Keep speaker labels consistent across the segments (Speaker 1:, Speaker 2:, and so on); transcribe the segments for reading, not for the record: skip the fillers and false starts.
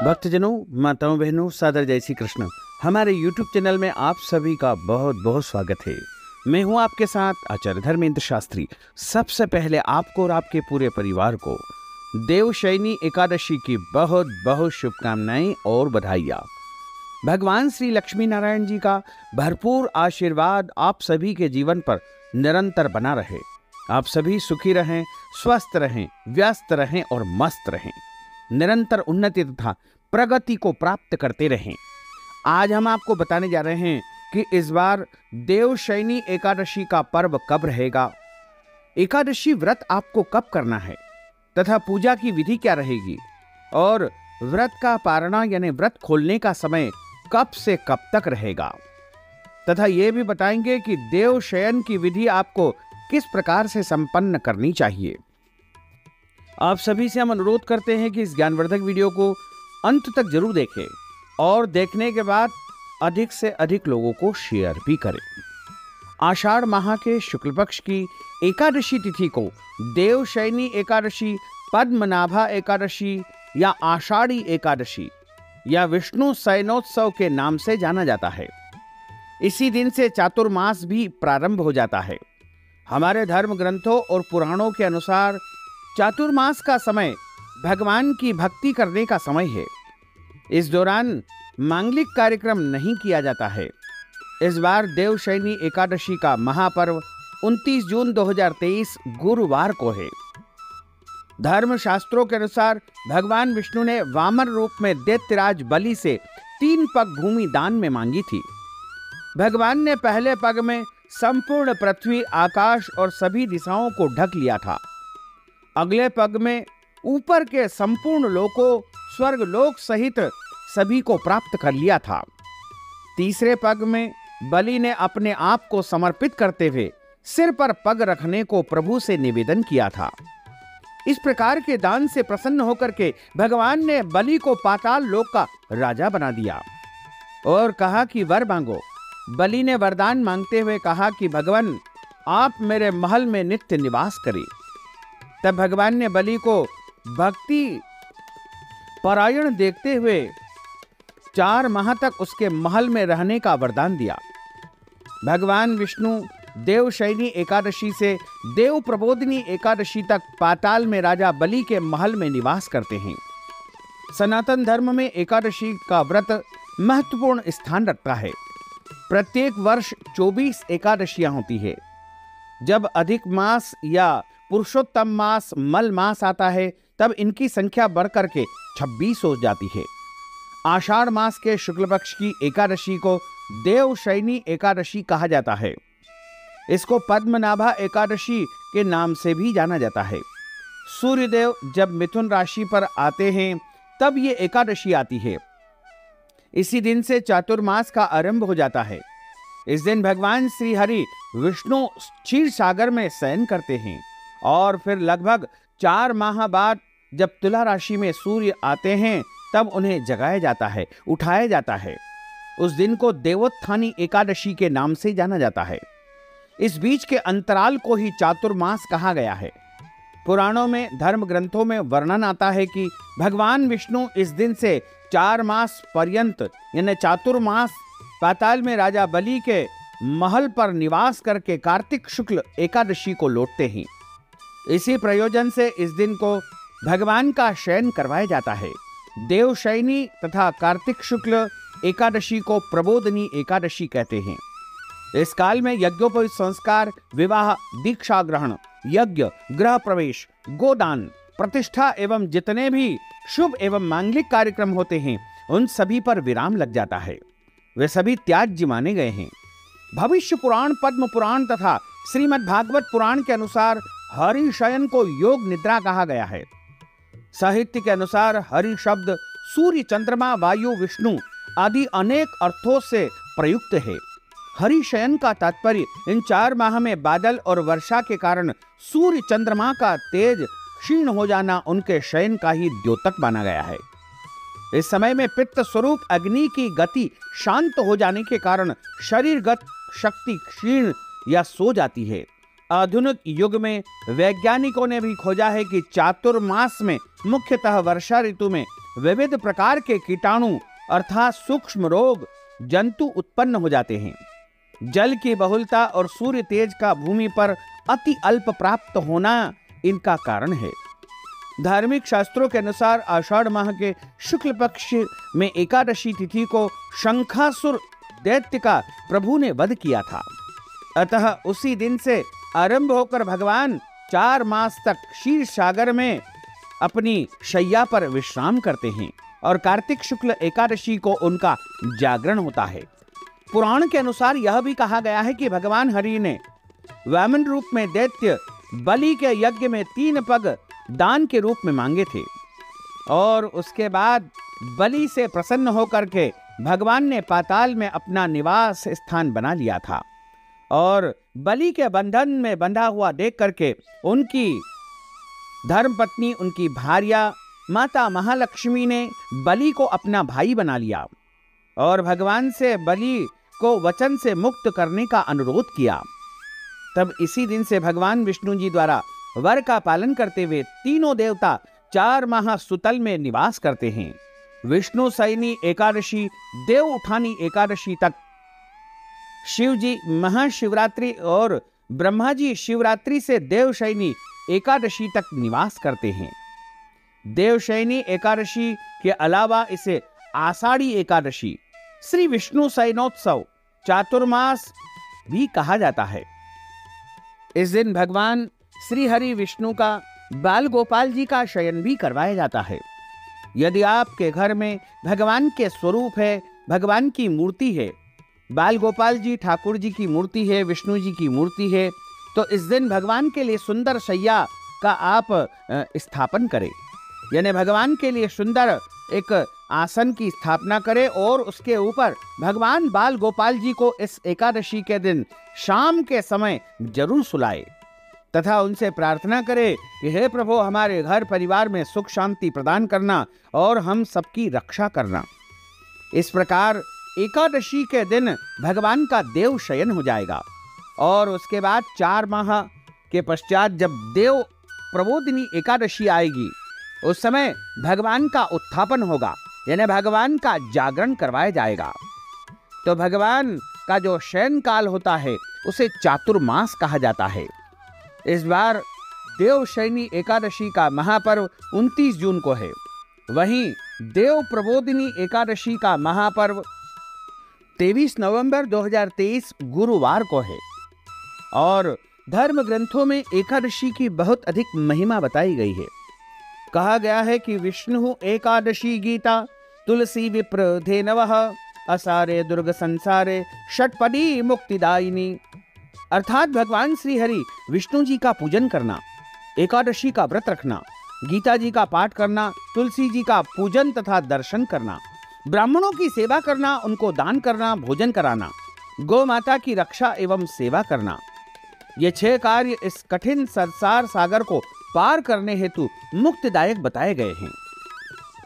Speaker 1: भक्तजनों, माताओं, बहनों, सादर जय श्री कृष्ण। हमारे YouTube चैनल में आप सभी का बहुत बहुत स्वागत है। मैं हूं आपके साथ आचार्य धर्मेंद्र शास्त्री। सबसे पहले आपको और आपके पूरे परिवार को देवशयनी एकादशी की बहुत बहुत शुभकामनाएं और बधाइयाँ। भगवान श्री लक्ष्मी नारायण जी का भरपूर आशीर्वाद आप सभी के जीवन पर निरंतर बना रहे। आप सभी सुखी रहें, स्वस्थ रहें, व्यस्त रहें और मस्त रहें। निरंतर उन्नति तथा प्रगति को प्राप्त करते रहें। आज हम आपको बताने जा रहे हैं कि इस बार देवशयनी एकादशी का पर्व कब रहेगा, एकादशी व्रत आपको कब करना है तथा पूजा की विधि क्या रहेगी और व्रत का पारणा यानी व्रत खोलने का समय कब से कब तक रहेगा, तथा ये भी बताएंगे कि देवशयन की विधि आपको किस प्रकार से संपन्न करनी चाहिए। आप सभी से हम अनुरोध करते हैं कि इस ज्ञानवर्धक वीडियो को अंत तक जरूर देखें और देखने के बाद अधिक से अधिक लोगों को शेयर भी करें। आषाढ़ माह के शुक्ल पक्ष की एकादशी तिथि को देवशयनी एकादशी, पद्मनाभा एकादशी या आषाढ़ी एकादशी या विष्णु शयनोत्सव के नाम से जाना जाता है। इसी दिन से चातुर्मास भी प्रारंभ हो जाता है। हमारे धर्म ग्रंथों और पुराणों के अनुसार चातुर्मास का समय भगवान की भक्ति करने का समय है। इस दौरान मांगलिक कार्यक्रम नहीं किया जाता है। इस बार देवशयनी एकादशी का महापर्व 29 जून 2023 गुरुवार को है। धर्म शास्त्रों के अनुसार भगवान विष्णु ने वामन रूप में दैत्यराज बलि से 3 पग भूमि दान में मांगी थी। भगवान ने पहले पग में संपूर्ण पृथ्वी, आकाश और सभी दिशाओं को ढक लिया था। अगले पग में ऊपर के संपूर्ण लोकों, स्वर्ग लोक सहित सभी को प्राप्त कर लिया था। तीसरे पग में बलि ने अपने आप को समर्पित करते हुए सिर पर पग रखने को प्रभु से निवेदन किया था। इस प्रकार के दान से प्रसन्न होकर के भगवान ने बलि को पाताल लोक का राजा बना दिया और कहा कि वर मांगो। बलि ने वरदान मांगते हुए कहा कि भगवान, आप मेरे महल में नित्य निवास करें। तब भगवान ने बलि को भक्ति परायण देखते हुए 4 माह तक उसके महल में रहने का वरदान दिया। भगवान विष्णु देवशयनी एकादशी से देव प्रबोधिनी एकादशी तक पाताल में राजा बलि के महल में निवास करते हैं। सनातन धर्म में एकादशी का व्रत महत्वपूर्ण स्थान रखता है। प्रत्येक वर्ष 24 एकादशियां होती है। जब अधिक मास या पुरुषोत्तम मास, मल मास आता है तब इनकी संख्या बढ़कर के 26 हो जाती है। आषाढ़ मास के शुक्ल पक्ष की एकादशी को देवशयनी एकादशी कहा जाता है। इसको पद्मनाभा एकादशी के नाम से भी जाना जाता है। सूर्यदेव जब मिथुन राशि पर आते हैं तब ये एकादशी आती है। इसी दिन से चातुर्मास का आरंभ हो जाता है। इस दिन भगवान श्री हरि विष्णु क्षीर सागर में शयन करते हैं और फिर लगभग 4 माह बाद जब तुला राशि में सूर्य आते हैं तब उन्हें जगाया जाता है, उठाया जाता है। उस दिन को देवोत्थानी एकादशी के नाम से जाना जाता है। इस बीच के अंतराल को ही चातुर्मास कहा गया है। पुराणों में, धर्म ग्रंथों में वर्णन आता है कि भगवान विष्णु इस दिन से 4 मास पर्यंत यानी चातुर्मास पाताल में राजा बलि के महल पर निवास करके कार्तिक शुक्ल एकादशी को लौटते हैं। इसी प्रयोजन से इस दिन को भगवान का शयन करवाया जाता है। देवशयनी तथा कार्तिक शुक्ल एकादशी को प्रबोधिनी एकादशी कहते हैं। इस काल में यज्ञोपवीत संस्कार, विवाह, दीक्षा ग्रहण, यज्ञ, गृह प्रवेश, गोदान, प्रतिष्ठा एवं जितने भी शुभ एवं मांगलिक कार्यक्रम होते हैं उन सभी पर विराम लग जाता है। वे सभी त्याज्य माने गए हैं। भविष्य पुराण, पद्म पुराण तथा श्रीमद् भागवत पुराण के अनुसार हरि शयन को योग निद्रा कहा गया है। साहित्य के अनुसार हरि शब्द सूर्य, चंद्रमा, वायु, विष्णु आदि अनेक अर्थों से प्रयुक्त है। हरि शयन का तात्पर्य इन 4 माह में बादल और वर्षा के कारण सूर्य चंद्रमा का तेज क्षीण हो जाना उनके शयन का ही द्योतक माना गया है। इस समय में पित्त स्वरूप अग्नि की गति शांत हो जाने के कारण शरीरगत शक्ति क्षीण या सो जाती है। आधुनिक युग में वैज्ञानिकों ने भी खोजा है कि चातुर्मास में मुख्यतः वर्षा ऋतु में विविध प्रकार के कीटाणु अर्थात सूक्ष्म रोग जंतु उत्पन्न हो जाते हैं। जल की बहुलता और सूर्य तेज का भूमि पर अति अल्प प्राप्त होना इनका कारण है। धार्मिक शास्त्रों के अनुसार आषाढ़ माह के शुक्ल पक्ष में एकादशी तिथि को शंखासुर दैत्य का प्रभु ने वध किया था। अतः उसी दिन से आरंभ होकर भगवान 4 मास तक क्षीर सागर में अपनी शैया पर विश्राम करते हैं और कार्तिक शुक्ल एकादशी को उनका जागरण होता है। पुराण के अनुसार यह भी कहा गया है कि भगवान हरि ने वामन रूप में दैत्य बलि के यज्ञ में 3 पग दान के रूप में मांगे थे और उसके बाद बलि से प्रसन्न होकर के भगवान ने पाताल में अपना निवास स्थान बना लिया था और बलि के बंधन में बंधा हुआ देख करके उनकी धर्मपत्नी, उनकी भार्या माता महालक्ष्मी ने बलि को अपना भाई बना लिया और भगवान से बलि को वचन से मुक्त करने का अनुरोध किया। तब इसी दिन से भगवान विष्णु जी द्वारा वर का पालन करते हुए तीनों देवता 4 माह सुतल में निवास करते हैं। विष्णु शयनी एकादशी, देव उठानी एकादशी तक शिव जी महाशिवरात्रि और ब्रह्मा जी शिवरात्रि से देवशयनी एकादशी तक निवास करते हैं। देवशयनी एकादशी के अलावा इसे आषाढ़ी एकादशी, श्री विष्णु शयनोत्सव, चातुर्मास भी कहा जाता है। इस दिन भगवान श्री हरि विष्णु का बाल गोपाल जी का शयन भी करवाया जाता है। यदि आपके घर में भगवान के स्वरूप है, भगवान की मूर्ति है, बाल गोपाल जी ठाकुर जी की मूर्ति है, विष्णु जी की मूर्ति है, तो इस दिन भगवान के लिए सुंदर शैया का आप स्थापन करें, यानी भगवान के लिए सुंदर एक आसन की स्थापना करें और उसके ऊपर भगवान बाल गोपाल जी को इस एकादशी के दिन शाम के समय जरूर सुलाए तथा उनसे प्रार्थना करें कि हे प्रभु, हमारे घर परिवार में सुख शांति प्रदान करना और हम सबकी रक्षा करना। इस प्रकार एकादशी के दिन भगवान का देव शयन हो जाएगा और उसके बाद 4 माह के पश्चात जब देव प्रबोधिनी एकादशी आएगी, उस समय भगवान का उत्थापन होगा, यानी भगवान का जागरण करवाया जाएगा। तो भगवान का जो शयन काल होता है उसे चातुर्मास कहा जाता है। इस बार देवशयनी एकादशी का महापर्व 29 जून को है। वहीं देव प्रबोधिनी एकादशी का महापर्व 23 नवंबर 2023 गुरुवार को है और धर्म ग्रंथों में एकादशी की बहुत अधिक महिमा बताई गई है। कहा गया है कि विष्णु एकादशी गीता तुलसी विप्र धेनवः असारे दुर्ग संसारे षटपदी मुक्तिदायिनी, अर्थात भगवान श्री हरि विष्णु जी का पूजन करना, एकादशी का व्रत रखना, गीता जी का पाठ करना, तुलसी जी का पूजन तथा दर्शन करना, ब्राह्मणों की सेवा करना, उनको दान करना, भोजन कराना, गौ माता की रक्षा एवं सेवा करना, ये 6 कार्य इस कठिन संसार सागर को पार करने हेतु मुक्तिदायक बताए गए हैं।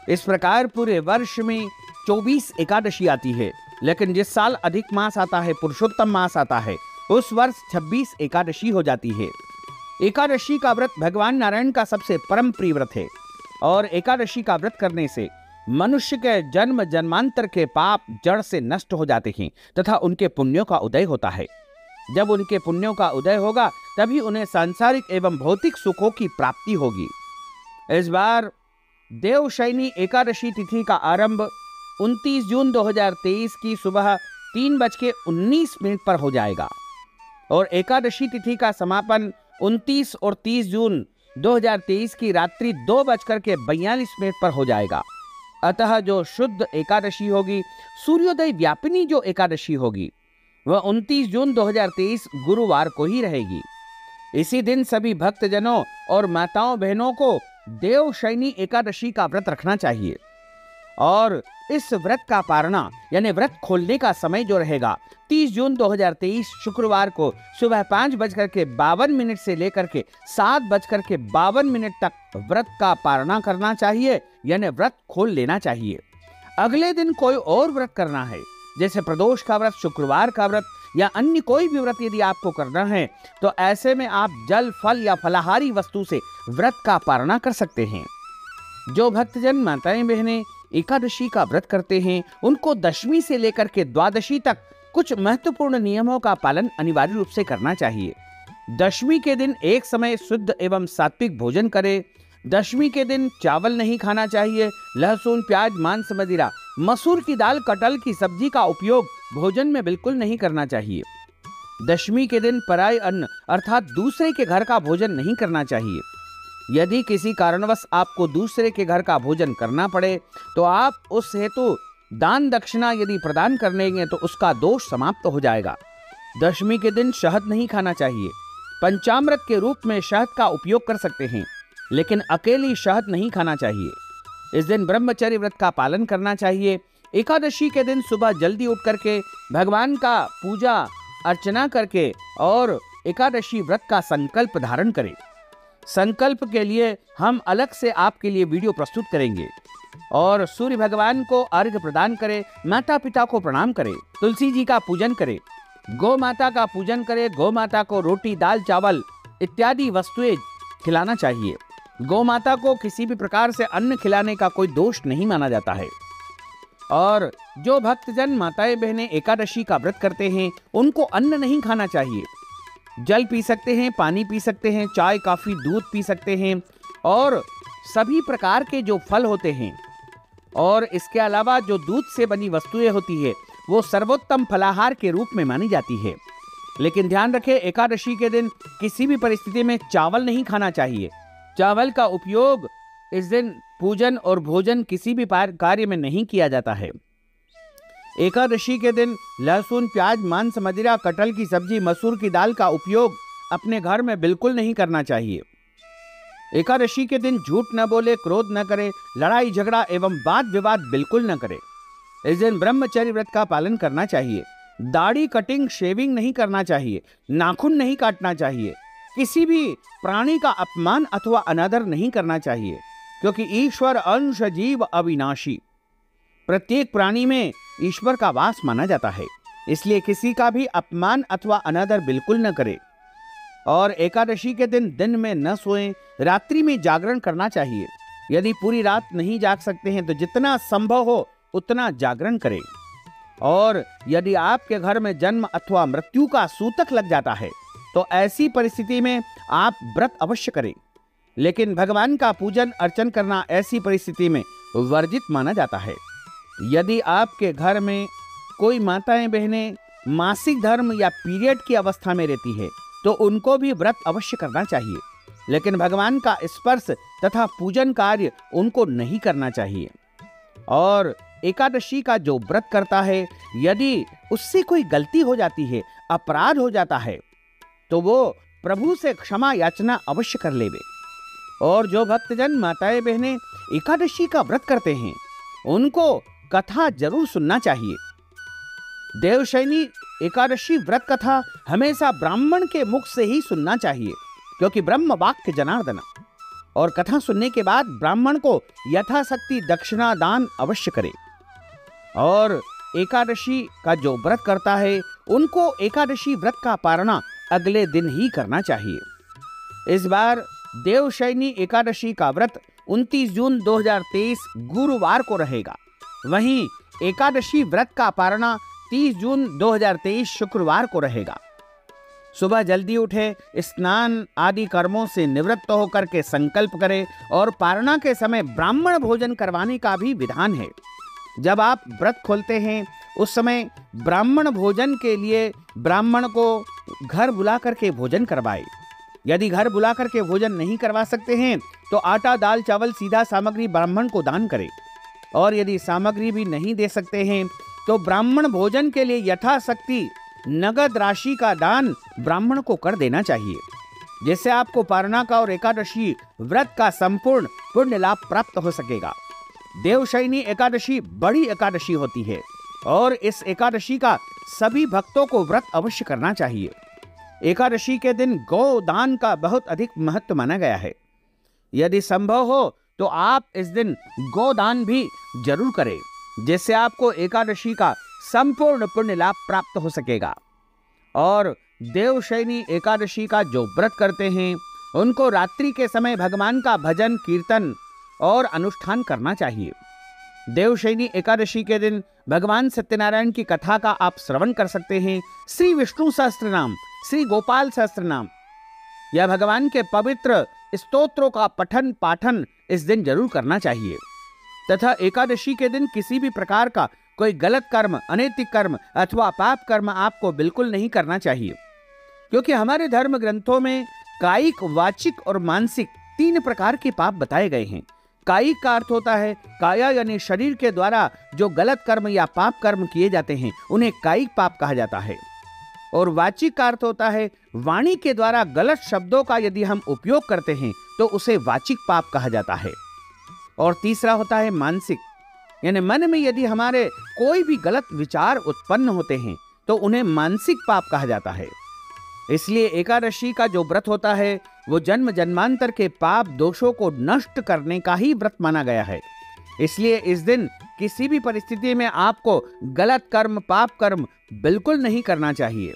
Speaker 1: इस प्रकार पूरे वर्ष में 24 एकादशी आती है, लेकिन जिस साल अधिक मास आता है, पुरुषोत्तम मास आता है, उस वर्ष 26 एकादशी हो जाती है। एकादशी का व्रत भगवान नारायण का सबसे परम प्रिय व्रत है और एकादशी का व्रत करने से मनुष्य के जन्म जन्मांतर के पाप जड़ से नष्ट हो जाते हैं तथा उनके पुण्यों का उदय होता है। जब उनके पुण्यों का उदय होगा तभी उन्हें सांसारिक एवं भौतिक सुखों की प्राप्ति होगी। इस बार देवशयनी एकादशी तिथि का आरंभ 29 जून 2023 की सुबह 3:19 पर हो जाएगा और एकादशी तिथि का समापन 29 और 30 जून 2023 की रात्रि 2:42 पर हो जाएगा। अतः जो शुद्ध एकादशी होगी, सूर्योदय व्यापिनी जो एकादशी होगी, वह 29 जून 2023 गुरुवार को ही रहेगी। इसी दिन सभी भक्तजनों और माताओं बहनों को देवशयनी एकादशी का व्रत रखना चाहिए और इस व्रत का पारणा यानी व्रत खोलने का समय जो रहेगा 30 जून 2023 शुक्रवार को सुबह 5:52 से लेकर के 7:52 तक व्रत का पारणा करना चाहिए, यानी व्रत खोल लेना चाहिए। अगले दिन कोई और व्रत करना है, जैसे प्रदोष का व्रत, शुक्रवार का व्रत या अन्य कोई भी व्रत यदि आपको करना है तो ऐसे में आप जल, फल या फलाहारी वस्तु से व्रत का पारणा कर सकते हैं। जो भक्तजन माताएं बहनें एकादशी का व्रत करते हैं उनको दशमी से लेकर के द्वादशी तक कुछ महत्वपूर्ण नियमों का पालन अनिवार्य रूप से करना चाहिए। दशमी के दिन एक समय शुद्ध एवं सात्विक भोजन करें। दशमी के दिन चावल नहीं खाना चाहिए। लहसुन, प्याज, मांस, मदिरा, मसूर की दाल, कटहल की सब्जी का उपयोग भोजन में बिल्कुल नहीं करना चाहिए। दशमी के दिन पराय अन्न अर्थात दूसरे के घर का भोजन नहीं करना चाहिए। यदि किसी कारणवश आपको दूसरे के घर का भोजन करना पड़े तो आप उस हेतु दान दक्षिणा यदि प्रदान कर लेंगे तो उसका दोष समाप्त हो जाएगा। दशमी के दिन शहद नहीं खाना चाहिए। पंचामृत के रूप में शहद का उपयोग कर सकते हैं, लेकिन अकेली शहद नहीं खाना चाहिए। इस दिन ब्रह्मचर्य व्रत का पालन करना चाहिए। एकादशी के दिन सुबह जल्दी उठ करके भगवान का पूजा अर्चना करके और एकादशी व्रत का संकल्प धारण करें। संकल्प के लिए हम अलग से आपके लिए वीडियो प्रस्तुत करेंगे। और सूर्य भगवान को अर्घ्य प्रदान करें, माता पिता को प्रणाम करें, तुलसी जी का पूजन करें, गौ माता का पूजन करें। गौ माता को रोटी, दाल, चावल इत्यादि वस्तुएं खिलाना चाहिए। गौ माता को किसी भी प्रकार से अन्न खिलाने का कोई दोष नहीं माना जाता है। और जो भक्तजन माताएं बहनें एकादशी का व्रत करते हैं उनको अन्न नहीं खाना चाहिए। जल पी सकते हैं, पानी पी सकते हैं, चाय, कॉफी, दूध पी सकते हैं और सभी प्रकार के जो फल होते हैं और इसके अलावा जो दूध से बनी वस्तुएं होती है वो सर्वोत्तम फलाहार के रूप में मानी जाती है। लेकिन ध्यान रखें, एकादशी के दिन किसी भी परिस्थिति में चावल नहीं खाना चाहिए। चावल का उपयोग इस दिन पूजन और भोजन किसी भी कार्य में नहीं किया जाता है। एकादशी के दिन लहसुन, प्याज, मांस, मदिरा, कटहल की सब्जी, मसूर की दाल का उपयोग अपने घर में बिल्कुल नहीं करना चाहिए। एकादशी के दिन झूठ न बोले, क्रोध न करे, लड़ाई झगड़ा एवं वाद विवाद बिल्कुल न करे। इस दिन ब्रह्मचर्य व्रत का पालन करना चाहिए। दाढ़ी, कटिंग, शेविंग नहीं करना चाहिए। नाखून नहीं काटना चाहिए। किसी भी प्राणी का अपमान अथवा अनादर नहीं करना चाहिए, क्योंकि ईश्वर अंश जीव अविनाशी, प्रत्येक प्राणी में ईश्वर का वास माना जाता है। इसलिए किसी का भी अपमान अथवा अनादर बिल्कुल न करे। और एकादशी के दिन में न सोएं, रात्रि में जागरण करना चाहिए। यदि पूरी रात नहीं जाग सकते हैं तो जितना संभव हो उतना जागरण करें। और यदि आपके घर में जन्म अथवा मृत्यु का सूतक लग जाता है तो ऐसी परिस्थिति में आप व्रत अवश्य करें। लेकिन भगवान का पूजन अर्चन करना ऐसी परिस्थिति में वर्जित माना जाता है। यदि आपके घर में कोई माताएं बहनें मासिक धर्म या पीरियड की अवस्था में रहती है तो उनको भी व्रत अवश्य करना चाहिए, लेकिन भगवान का स्पर्श तथा पूजन कार्य उनको नहीं करना चाहिए। और एकादशी का जो व्रत करता है, यदि उससे कोई गलती हो जाती है, अपराध हो जाता है, तो वो प्रभु से क्षमा याचना अवश्य कर लेवे। और जो भक्तजन माताएं बहनें एकादशी का व्रत करते हैं उनको कथा जरूर सुनना चाहिए। देवशयनी एकादशी व्रत कथा हमेशा ब्राह्मण के मुख से ही सुनना चाहिए, क्योंकि ब्रह्म वाक्य जनार्दन। और कथा सुनने के बाद ब्राह्मण को यथाशक्ति दक्षिणा दान अवश्य करे। और एकादशी का जो व्रत करता है उनको एकादशी व्रत का पारणा अगले दिन ही करना चाहिए। इस बार देवशयनी एकादशी का व्रत 29 जून 2023 गुरुवार को रहेगा। वहीं एकादशी व्रत का पारणा 30 जून 2023 शुक्रवार को रहेगा। सुबह जल्दी उठे, स्नान आदि कर्मों से निवृत्त होकर के संकल्प करें और पारणा के समय ब्राह्मण भोजन करवाने का भी विधान है। जब आप व्रत खोलते हैं उस समय ब्राह्मण भोजन के लिए ब्राह्मण को घर बुला करके भोजन करवाए। यदि घर बुला करके भोजन नहीं करवा सकते हैं तो आटा, दाल, चावल सीधा सामग्री ब्राह्मण को दान करें। और यदि सामग्री भी नहीं दे सकते हैं तो ब्राह्मण भोजन के लिए यथाशक्ति नगद राशि का दान ब्राह्मण को कर देना चाहिए, जिससे आपको पारणा का और एकादशी व्रत का संपूर्ण पुण्य लाभ प्राप्त हो सकेगा। देवशयनी एकादशी बड़ी एकादशी होती है और इस एकादशी का सभी भक्तों को व्रत अवश्य करना चाहिए। एकादशी के दिन गौ दान का बहुत अधिक महत्व माना गया है। यदि संभव हो तो आप इस दिन गोदान भी जरूर करें, जिससे आपको एकादशी का संपूर्ण पुण्य लाभ प्राप्त हो सकेगा। और देवशयनी एकादशी का जो व्रत करते हैं उनको रात्रि के समय भगवान का भजन कीर्तन और अनुष्ठान करना चाहिए। देवशयनी एकादशी के दिन भगवान सत्यनारायण की कथा का आप श्रवण कर सकते हैं। श्री विष्णु सहस्त्र नाम, श्री गोपाल सहस्त्र नाम या भगवान के पवित्र स्तोत्रों का पठन पाठन इस दिन जरूर करना चाहिए। तथा एकादशी के दिन किसी भी प्रकार का कोई गलत कर्म, अनैतिक कर्म अथवा पाप कर्म आपको बिल्कुल नहीं करना चाहिए, क्योंकि हमारे धर्म ग्रंथों में कायिक, वाचिक और मानसिक 3 प्रकार के पाप बताए गए हैं। कायिक का अर्थ होता है काया यानी शरीर के द्वारा जो गलत कर्म या पाप कर्म किए जाते हैं उन्हें कायिक पाप कहा जाता है। और वाचिक का अर्थ होता है वाणी के द्वारा गलत शब्दों का यदि हम उपयोग करते हैं तो उसे वाचिक पाप कहा जाता है। और तीसरा होता है मानसिक, यानी मन में यदि हमारे कोई भी गलत विचार उत्पन्न होते हैं तो उन्हें मानसिक पाप कहा जाता है। इसलिए एकादशी का जो व्रत होता है वो जन्म जन्मांतर के पाप दोषों को नष्ट करने का ही व्रत माना गया है। इसलिए इस दिन किसी भी परिस्थिति में आपको गलत कर्म, पाप कर्म बिल्कुल नहीं करना चाहिए।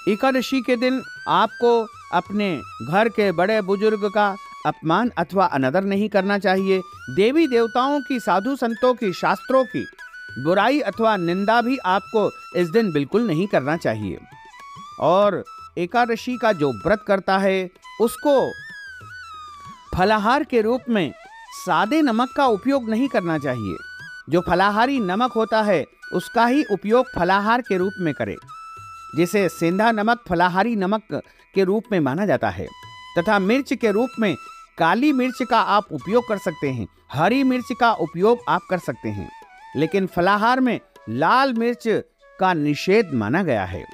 Speaker 1: एकादशी के दिन आपको अपने घर के बड़े बुजुर्ग का अपमान अथवा अनादर नहीं करना चाहिए। देवी देवताओं की, साधु संतों की, शास्त्रों की बुराई अथवा निंदा भी आपको इस दिन बिल्कुल नहीं करना चाहिए। और एकादशी का जो व्रत करता है उसको फलाहार के रूप में सादे नमक का उपयोग नहीं करना चाहिए। जो फलाहारी नमक होता है उसका ही उपयोग फलाहार के रूप में करें। जिसे सेंधा नमक फलाहारी नमक के रूप में माना जाता है। तथा मिर्च के रूप में काली मिर्च का आप उपयोग कर सकते हैं, हरी मिर्च का उपयोग आप कर सकते हैं, लेकिन फलाहार में लाल मिर्च का निषेध माना गया है।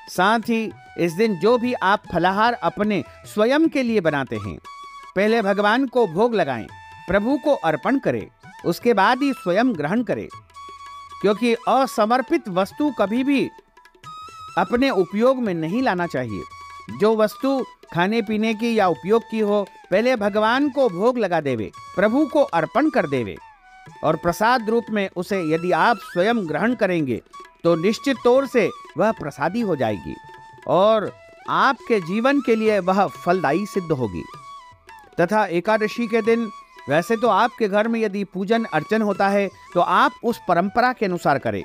Speaker 1: साथ ही इस दिन जो भी आप फलाहार अपने स्वयं के लिए बनाते हैं, पहले भगवान को भोग लगाएं, प्रभु को अर्पण करें, उसके बाद ही स्वयं ग्रहण करें, क्योंकि असमर्पित वस्तु कभी भी अपने उपयोग में नहीं लाना चाहिए। जो वस्तु खाने पीने की या उपयोग की हो, पहले भगवान को भोग लगा देवे, प्रभु को अर्पण कर देवे और प्रसाद रूप में उसे यदि आप स्वयं ग्रहण करेंगे तो निश्चित तौर से वह प्रसादी हो जाएगी और आपके जीवन के लिए वह फलदायी सिद्ध होगी। तथा एकादशी के दिन वैसे तो आपके घर में यदि पूजन अर्चन होता है तो आप उस परंपरा के अनुसार करें,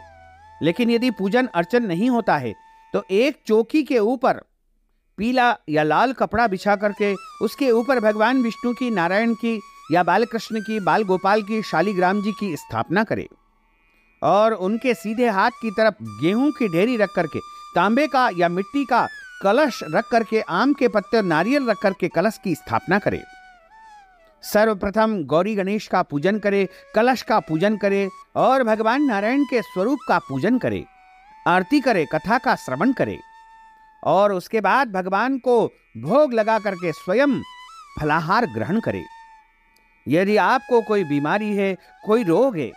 Speaker 1: लेकिन यदि पूजन अर्चन नहीं होता है तो एक चौकी के ऊपर पीला या लाल कपड़ा बिछा करके उसके ऊपर भगवान विष्णु की, नारायण की या बाल कृष्ण की, बाल गोपाल की, शालिग्राम जी की स्थापना करें और उनके सीधे हाथ की तरफ गेहूं की ढेरी रख करके, तांबे का या मिट्टी का कलश रख करके, आम के पत्ते और नारियल रख करके कलश की स्थापना करें। सर्वप्रथम गौरी गणेश का पूजन करें, कलश का पूजन करें और भगवान नारायण के स्वरूप का पूजन करें, आरती करें, कथा का श्रवण करें और उसके बाद भगवान को भोग लगा करके स्वयं फलाहार ग्रहण करें। यदि आपको कोई बीमारी है, कोई रोग है,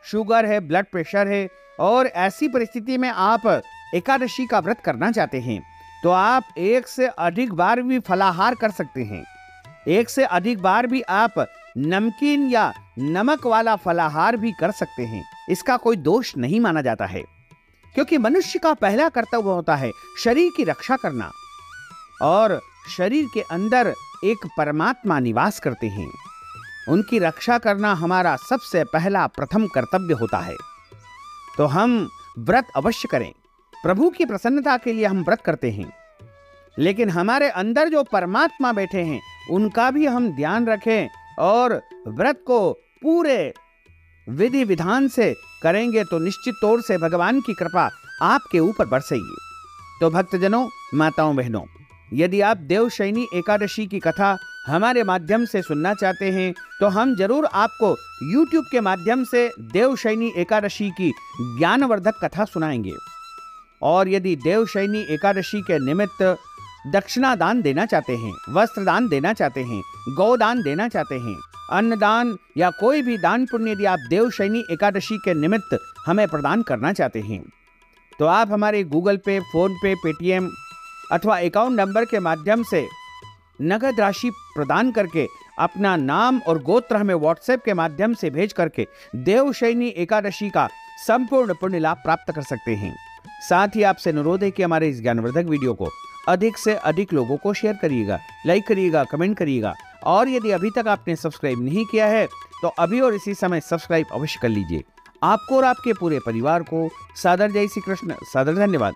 Speaker 1: शुगर है, ब्लड प्रेशर है और ऐसी परिस्थिति में आप एकादशी का व्रत करना चाहते हैं तो आप 1 से अधिक बार भी फलाहार कर सकते हैं। 1 से अधिक बार भी आप नमकीन या नमक वाला फलाहार भी कर सकते हैं। इसका कोई दोष नहीं माना जाता है, क्योंकि मनुष्य का पहला कर्तव्य होता है शरीर की रक्षा करना और शरीर के अंदर एक परमात्मा निवास करते हैं, उनकी रक्षा करना हमारा सबसे पहला प्रथम कर्तव्य होता है। तो हम व्रत अवश्य करें, प्रभु की प्रसन्नता के लिए हम व्रत करते हैं, लेकिन हमारे अंदर जो परमात्मा बैठे हैं उनका भी हम ध्यान रखें और व्रत को पूरे विधि विधान से करेंगे तो निश्चित तौर से भगवान की कृपा आपके ऊपर बरसेगी। तो भक्तजनों, माताओं, बहनों, यदि आप देवशयनी एकादशी की कथा हमारे माध्यम से सुनना चाहते हैं तो हम जरूर आपको YouTube के माध्यम से देवशयनी एकादशी की ज्ञानवर्धक कथा सुनाएंगे। और यदि देवशयनी एकादशी के निमित्त दक्षिणा दान देना चाहते हैं, वस्त्र दान देना चाहते हैं, गौदान देना चाहते हैं, अन्नदान या कोई भी दान पुण्य यदि आप देवशयनी एकादशी के निमित्त हमें प्रदान करना चाहते हैं तो आप हमारे गूगल पे, फोन पे, पेटीएम अथवा अकाउंट नंबर के माध्यम से नगद राशि प्रदान करके अपना नाम और गोत्र हमें व्हाट्सएप के माध्यम से भेज करके देवशयनी एकादशी का संपूर्ण पुण्य लाभ प्राप्त कर सकते हैं। साथ ही आपसे अनुरोध है कि हमारे इस ज्ञानवर्धक वीडियो को अधिक से अधिक लोगों को शेयर करिएगा, लाइक करिएगा, कमेंट करिएगा और यदि अभी तक आपने सब्सक्राइब नहीं किया है तो अभी और इसी समय सब्सक्राइब अवश्य कर लीजिए। आपको और आपके पूरे परिवार को सादर जय श्री कृष्ण, सादर धन्यवाद।